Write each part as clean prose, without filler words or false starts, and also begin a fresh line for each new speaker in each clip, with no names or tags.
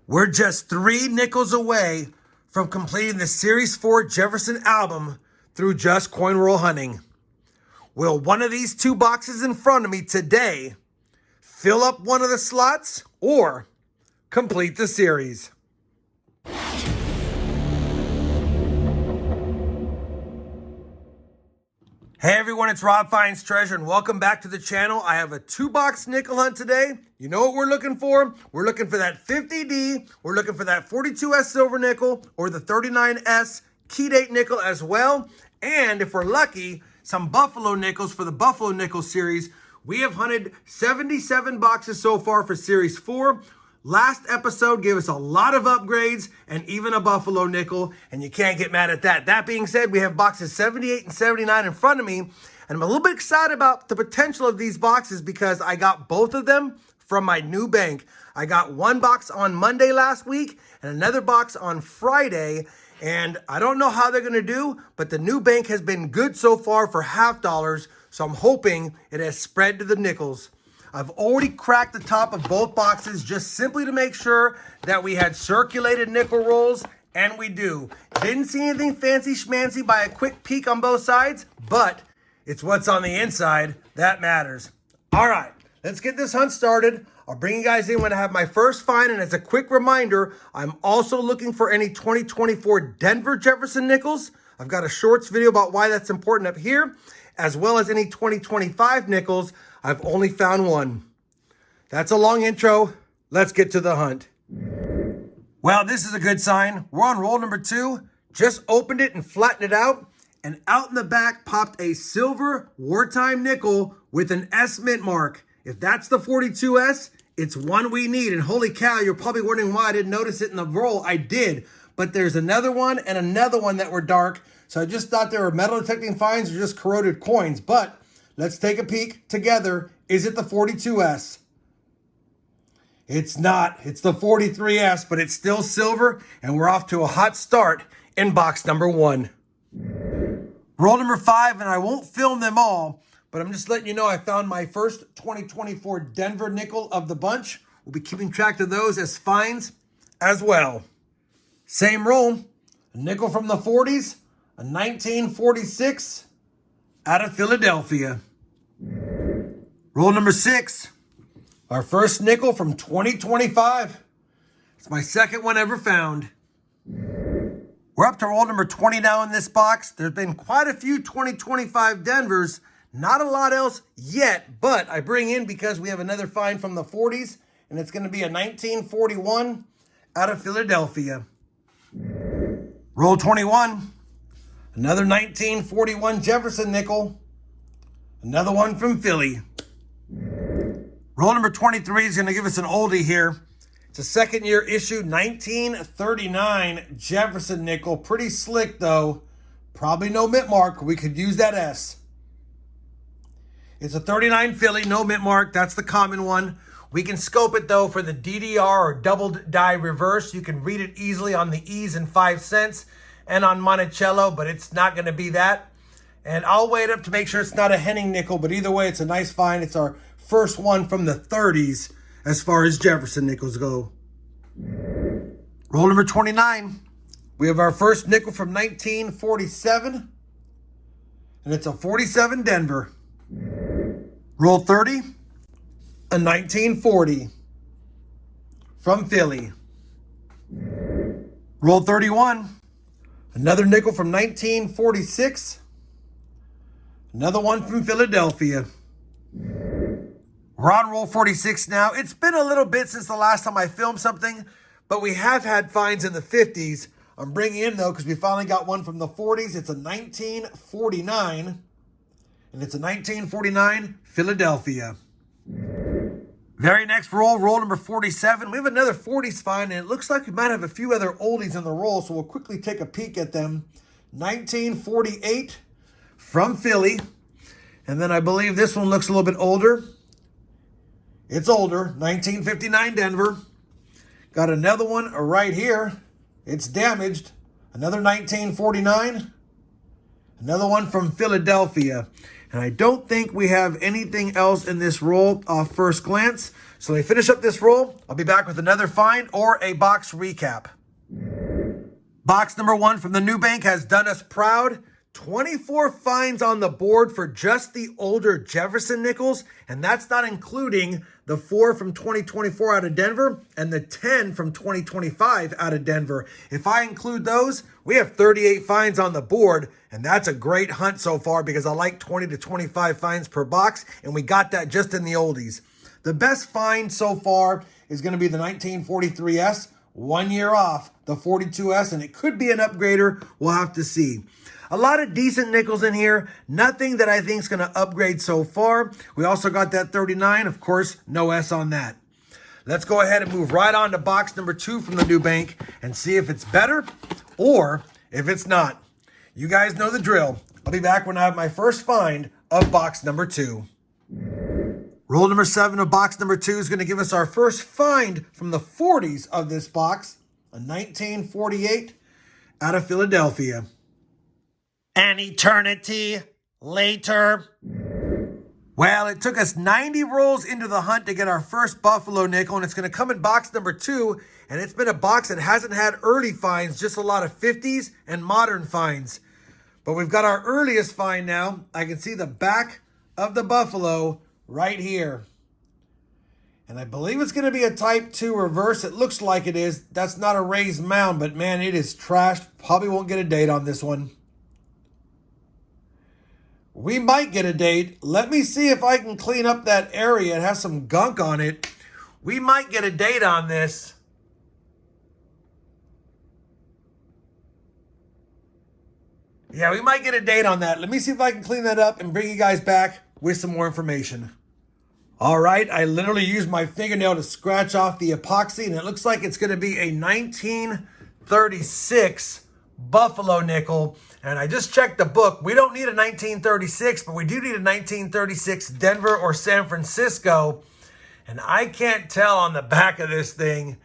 We're just 3 nickels away from completing the Series 4 Jefferson album through just coin roll hunting. Will one of these 2 boxes in front of me today fill up one of the slots or complete the series? Hey everyone, it's RobFindsTreasure and welcome back to the channel. I have a 2-box nickel hunt today. You know what we're looking for? We're looking for that 50D, we're looking for that 42S silver nickel, or the 39S Nic-A-Date nickel as well. And if we're lucky, some Buffalo nickels for the Buffalo nickel series. We have hunted 77 boxes so far for Series 4. Last episode gave us a lot of upgrades and even a Buffalo nickel, and you can't get mad at that. That being said, we have boxes 78 and 79 in front of me, and I'm a little bit excited about the potential of these boxes because I got both of them from my new bank. I got one box on Monday last week and another box on Friday, and I don't know how they're going to do, but the new bank has been good so far for half dollars, so I'm hoping it has spread to the nickels. I've already cracked the top of both boxes just simply to make sure that we had circulated nickel rolls, and we do. Didn't see anything fancy schmancy by a quick peek on both sides, but it's what's on the inside that matters. All right, let's get this hunt started. I'll bring you guys in when I have my first find, and as a quick reminder, I'm also looking for any 2024 Denver Jefferson nickels. I've got a shorts video about why that's important up here, as well as any 2025 nickels. I've only found one. That's a long intro. Let's get to the hunt. Well, this is a good sign. We're on roll number 2. Just opened it and flattened it out. And out in the back popped a silver wartime nickel with an S mint mark. If that's the 42S, it's one we need. And holy cow, you're probably wondering why I didn't notice it in the roll. I did. But there's another one and another one that were dark. So I just thought they were metal detecting finds or just corroded coins. But let's take a peek together. Is it the 42S? It's not. It's the 43S, but it's still silver, and we're off to a hot start in box number 1. Roll number 5, and I won't film them all, but I'm just letting you know I found my first 2024 Denver nickel of the bunch. We'll be keeping track of those as finds as well. Same roll. A nickel from the 40s, a 1946 out of Philadelphia. Roll number 6, our first nickel from 2025. It's my second one ever found. We're up to roll number 20 now in this box. There's been quite a few 2025 Denvers, not a lot else yet, but I bring in because we have another find from the 40s, and it's going to be a 1941 out of Philadelphia. Roll 21, another 1941 Jefferson nickel, another one from Philly. Roll number 23 is going to give us an oldie here. It's a second-year issue, 1939 Jefferson nickel. Pretty slick, though. Probably no mint mark. We could use that S. It's a 39 Philly, no mint mark. That's the common one. We can scope it, though, for the DDR or doubled die reverse. You can read it easily on the E's and 5 cents and on Monticello, but it's not going to be that. And I'll weigh it up to make sure it's not a Henning nickel, but either way, it's a nice find. It's our first one from the 30s as far as Jefferson nickels go. Roll number 29. We have our first nickel from 1947, and it's a 47 Denver. Roll 30, a 1940 from Philly. Roll 31, another nickel from 1946, another one from Philadelphia. We're on roll 46 now. It's been a little bit since the last time I filmed something, but we have had finds in the 50s. I'm bringing in, though, because we finally got one from the 40s. It's a 1949, and it's a 1949 Philadelphia. Very next roll, roll number 47. We have another 40s find, and it looks like we might have a few other oldies in the roll, so we'll quickly take a peek at them. 1948 from Philly, and then I believe this one looks a little bit older. It's older, 1959 Denver. Got another one right here. It's damaged. Another 1949. Another one from Philadelphia. And I don't think we have anything else in this roll off first glance. So let me finish up this roll. I'll be back with another find or a box recap. Box number 1 from the new bank has done us proud. 24 finds on the board for just the older Jefferson nickels, and that's not including the 4 from 2024 out of Denver and the 10 from 2025 out of Denver. If I include those, we have 38 finds on the board, and that's a great hunt so far because I like 20 to 25 finds per box, and we got that just in the oldies. The best find so far is going to be the 1943S, 1 year off the 42S, and it could be an upgrader. We'll have to see. A lot of decent nickels in here. Nothing that I think is going to upgrade so far. We also got that 39. Of course, no S on that. Let's go ahead and move right on to box number 2 from the new bank and see if it's better or if it's not. You guys know the drill. I'll be back when I have my first find of box number 2. Roll number 7 of box number 2 is going to give us our first find from the 40s of this box. A 1948 out of Philadelphia. An eternity later. Well, it took us 90 rolls into the hunt to get our first Buffalo nickel, and it's going to come in box number 2, and it's been a box that hasn't had early finds, just a lot of 50s and modern finds. But we've got our earliest find now. I can see the back of the Buffalo right here. And I believe it's going to be a Type 2 reverse. It looks like it is. That's not a raised mound, but man, it is trashed. Probably won't get a date on this one. We might get a date. Let me see if I can clean up that area. It has some gunk on it. We might get a date on this. Yeah, we might get a date on that. Let me see if I can clean that up and bring you guys back with some more information. All right, I literally used my fingernail to scratch off the epoxy, and it looks like it's going to be a 1936 Buffalo nickel. And I just checked the book. We don't need a 1936, but we do need a 1936 Denver or San Francisco. And I can't tell on the back of this thing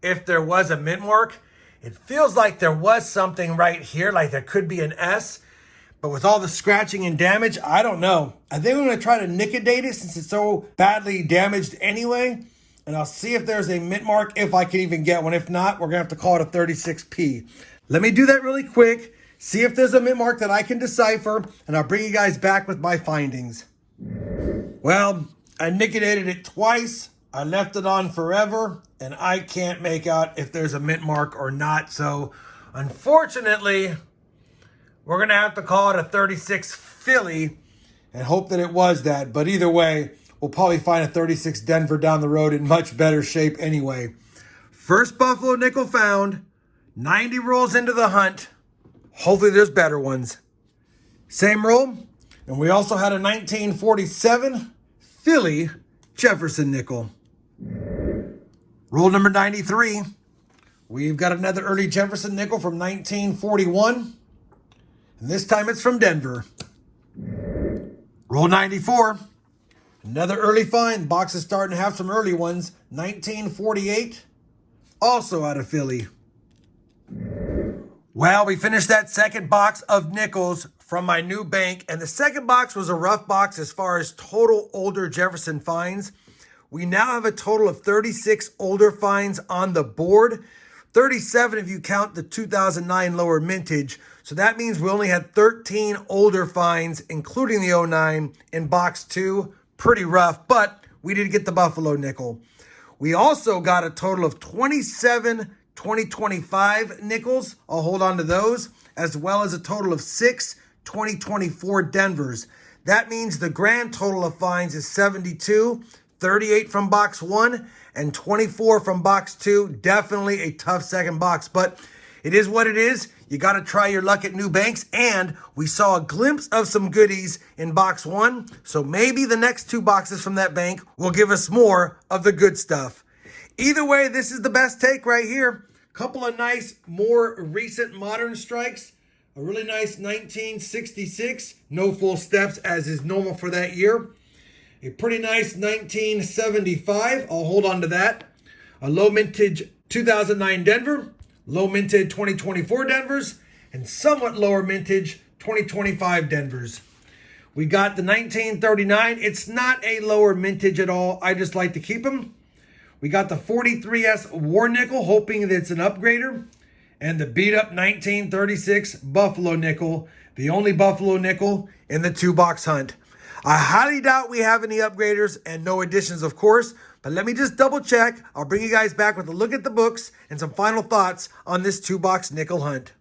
if there was a mint mark. It feels like there was something right here, like there could be an S. But with all the scratching and damage, I don't know. I think I'm going to try to Nic-A-Date it since it's so badly damaged anyway. And I'll see if there's a mint mark, if I can even get one. If not, we're going to have to call it a 36P. Let me do that really quick. See if there's a mint mark that I can decipher, and I'll bring you guys back with my findings. Well, I Nic-A-Dated it twice. I left it on forever, and I can't make out if there's a mint mark or not. So, unfortunately, we're going to have to call it a 36 Philly and hope that it was that. But either way, we'll probably find a 36 Denver down the road in much better shape anyway. First Buffalo nickel found. 90 rolls into the hunt. Hopefully there's better ones. Same roll. And we also had a 1947 Philly Jefferson nickel. Roll number 93. We've got another early Jefferson nickel from 1941. And this time it's from Denver. Roll 94. Another early find. Box is starting to have some early ones. 1948. Also out of Philly. Well, we finished that second box of nickels from my new bank, and the second box was a rough box as far as total older Jefferson finds. We now have a total of 36 older finds on the board, 37 if you count the 2009 lower mintage. So that means we only had 13 older finds, including the 09 in box 2. Pretty rough, but we did get the Buffalo nickel. We also got a total of 27 2025 nickels. I'll hold on to those, as well as a total of 6 2024 Denvers. That means the grand total of finds is 72, 38 from box 1, and 24 from box 2. Definitely a tough second box, but it is what it is. You got to try your luck at new banks, and we saw a glimpse of some goodies in box 1, so maybe the next 2 boxes from that bank will give us more of the good stuff. Either way, this is the best take right here. Couple of nice, more recent modern strikes. A really nice 1966. No full steps, as is normal for that year. A pretty nice 1975. I'll hold on to that. A low mintage 2009 Denver. Low mintage 2024 Denvers. And somewhat lower mintage 2025 Denvers. We got the 1939. It's not a lower mintage at all. I just like to keep them. We got the 43S War Nickel, hoping that it's an upgrader. And the beat up 1936 Buffalo Nickel, the only Buffalo Nickel in the 2-box hunt. I highly doubt we have any upgraders and no additions, of course, but let me just double check. I'll bring you guys back with a look at the books and some final thoughts on this 2-box nickel hunt.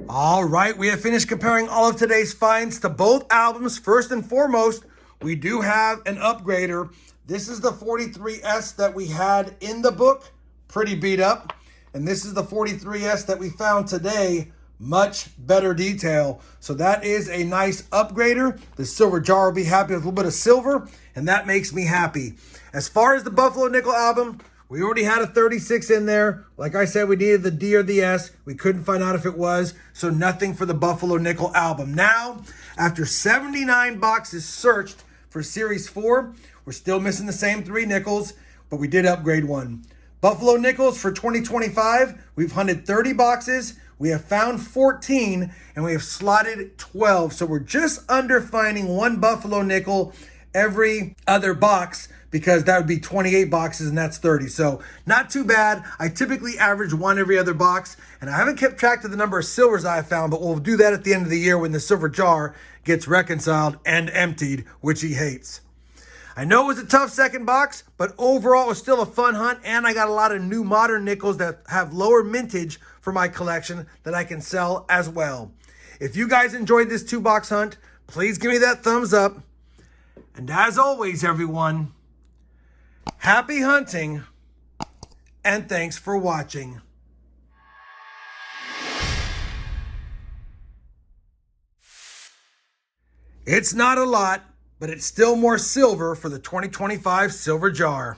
All right, we have finished comparing all of today's finds to both albums. First and foremost, we do have an upgrader. This is the 43S that we had in the book, pretty beat up. And this is the 43S that we found today, much better detail. So that is a nice upgrader. The silver jar will be happy with a little bit of silver, and that makes me happy. As far as the Buffalo Nickel album, we already had a 36 in there. Like I said, we needed the D or the S. We couldn't find out if it was, so nothing for the Buffalo Nickel album. Now, after 79 boxes searched for Series 4, we're still missing the same 3 nickels, but we did upgrade one. Buffalo Nickels for 2025, we've hunted 30 boxes, we have found 14, and we have slotted 12. So we're just under finding 1 Buffalo Nickel every other box, because that would be 28 boxes, and that's 30. So not too bad. I typically average 1 every other box, and I haven't kept track of the number of silvers I have found, but we'll do that at the end of the year when the silver jar gets reconciled and emptied, which he hates. I know it was a tough second box, but overall it was still a fun hunt, and I got a lot of new modern nickels that have lower mintage for my collection that I can sell as well. If you guys enjoyed this 2-box hunt, please give me that thumbs up. And as always, everyone, happy hunting, and thanks for watching. It's not a lot, but it's still more silver for the 2025 silver jar.